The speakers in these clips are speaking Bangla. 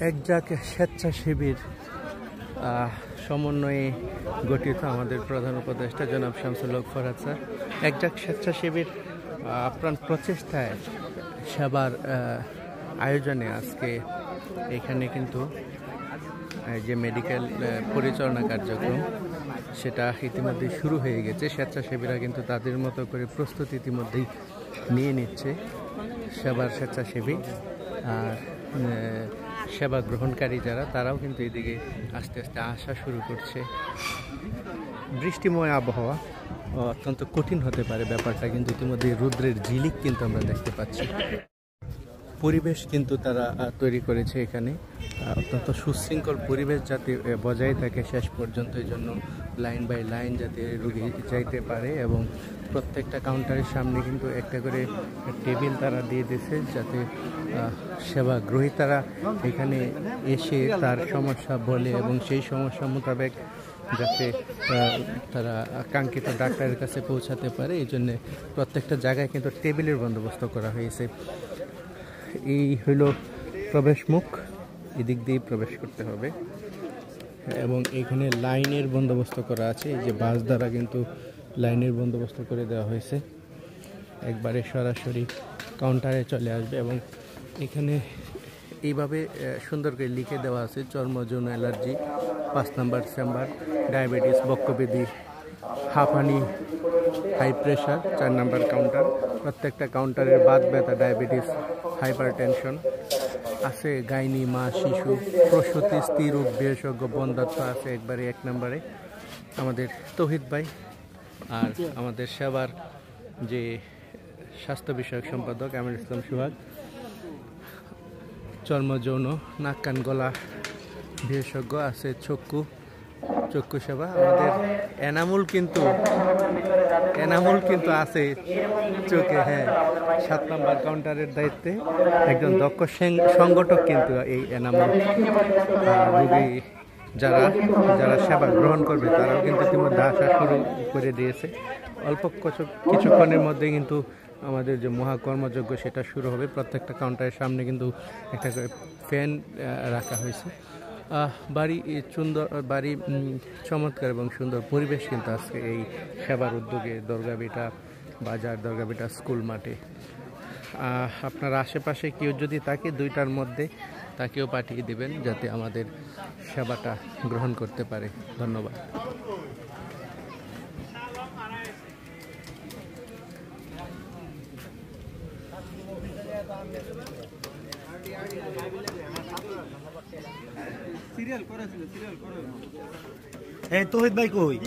একজাক স্বেচ্ছাসেবীর সমন্বয়ে গঠিত আমাদের প্রধান উপদেষ্টা জনাব শামসুল হক ফরহাদ স্যার। একজাক স্বেচ্ছাসেবীর আপ্রাণ প্রচেষ্টায় সেবার আয়োজনে আজকে এখানে কিন্তু যে মেডিকেল পরিচালনা কার্যক্রম সেটা ইতিমধ্যে শুরু হয়ে গেছে। স্বেচ্ছাসেবীরা কিন্তু তাদের মতো করে প্রস্তুতি ইতিমধ্যেই নিয়ে নিচ্ছে। সেবার স্বেচ্ছাসেবী আর সেবা গ্রহণকারী যারা, তারাও কিন্তু এদিকে আস্তে আস্তে আসা শুরু করছে। বৃষ্টিময় আবহাওয়া, অত্যন্ত কঠিন হতে পারে ব্যাপারটা, কিন্তু ইতিমধ্যে রৌদ্রের ঝিলিক কিন্তু আমরা দেখতে পাচ্ছি। পরিবেশ কিন্তু তারা তৈরি করেছে এখানে, অত্যন্ত সুশৃঙ্খল পরিবেশ যাতে বজায় থাকে শেষ পর্যন্ত। এই জন্য লাইন বাই লাইন যাতে রোগী যাইতে পারে, এবং প্রত্যেকটা কাউন্টারের সামনে কিন্তু একটা করে টেবিল তারা দিয়ে দিয়েছে, যাতে সেবা গ্রহীতারা এখানে এসে তার সমস্যা বলে এবং সেই সমস্যা মোতাবেক যাতে তারা কাঙ্ক্ষিত ডাক্তারের কাছে পৌঁছাতে পারে। এই জন্যে প্রত্যেকটা জায়গায় কিন্তু টেবিলের বন্দোবস্ত করা হয়েছে। এই হইল প্রবেশ মুখ, এদিক দিয়ে প্রবেশ করতে হবে, এবং এখানে লাইনের বন্দোবস্ত করা আছে। এই যে বাস দ্বারা কিন্তু লাইনের বন্দোবস্ত করে দেওয়া হয়েছে, একবারে সরাসরি কাউন্টারে চলে আসবে। এবং এখানে এইভাবে সুন্দর করে লিখে দেওয়া আছে চর্ম যৌন অ্যালার্জি 5 নম্বর চেম্বার, ডায়াবেটিস, বক্ষব্যাধি, হাঁপানি, হাই প্রেশার 4 নম্বর কাউন্টার। প্রত্যেকটা কাউন্টারের বাত ব্যথা, ডায়াবেটিস, হাইপার টেনশন আছে, গাইনি, মা, শিশু, প্রসূতি, স্ত্রীরোগ বিশেষজ্ঞ, বন্ধাত্ম আছে একবারে 1 নম্বরে আমাদের তৌহিদ ভাই। আর আমাদের সেবার যে স্বাস্থ্য বিষয়ক সম্পাদক আমির ইসলাম সুহাগ, চর্ম যৌন, নাক কান গলা বিশেষজ্ঞ আছে, চক্ষু সেবা। আমাদের এনামুল কিন্তু আছে চোখে, হ্যাঁ, 7 নম্বর কাউন্টারের দায়িত্বে একজন দক্ষ সংগঠক কিন্তু এই এনামুল। রোগী যারা সেবা গ্রহণ করবে তারাও কিন্তু ইতিমধ্যে আসা শুরু করে দিয়েছে। অল্প কিছুক্ষণের মধ্যে কিন্তু আমাদের যে মহাকর্মযজ্ঞ সেটা শুরু হবে। প্রত্যেকটা কাউন্টারের সামনে কিন্তু একটা করে ফ্যান রাখা হয়েছে। বাড়ি চমৎকার এবং সুন্দর পরিবেশ কিন্তু আজকে এই সেবার উদ্যোগে দরগাবিটা বাজার, দরগাবিটা স্কুল মাঠে। আপনার আশেপাশে কেউ যদি থাকে 2টার মধ্যে, তাকেও পাঠিয়ে দেবেন যাতে আমাদের সেবাটা গ্রহণ করতে পারে। ধন্যবাদ। এই তৌহিদ ভাই কই?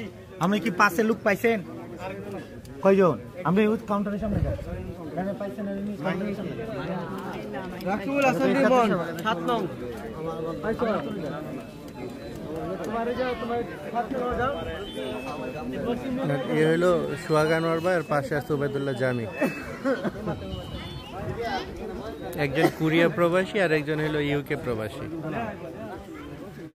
আমি কি পাশে লোক পাইছেন? কয়জন? আমি কাউন্টারের সামনে পাইছেন? রাকিবুল হাসান রিমন 7 নং। এ হলো সোহাগ আনোয়ার ভাই, আর পাশে আছে ওবায়দুল্লাহ জামি। একজন কোরিয়া প্রবাসী আর একজন হলো ইউকে প্রবাসী।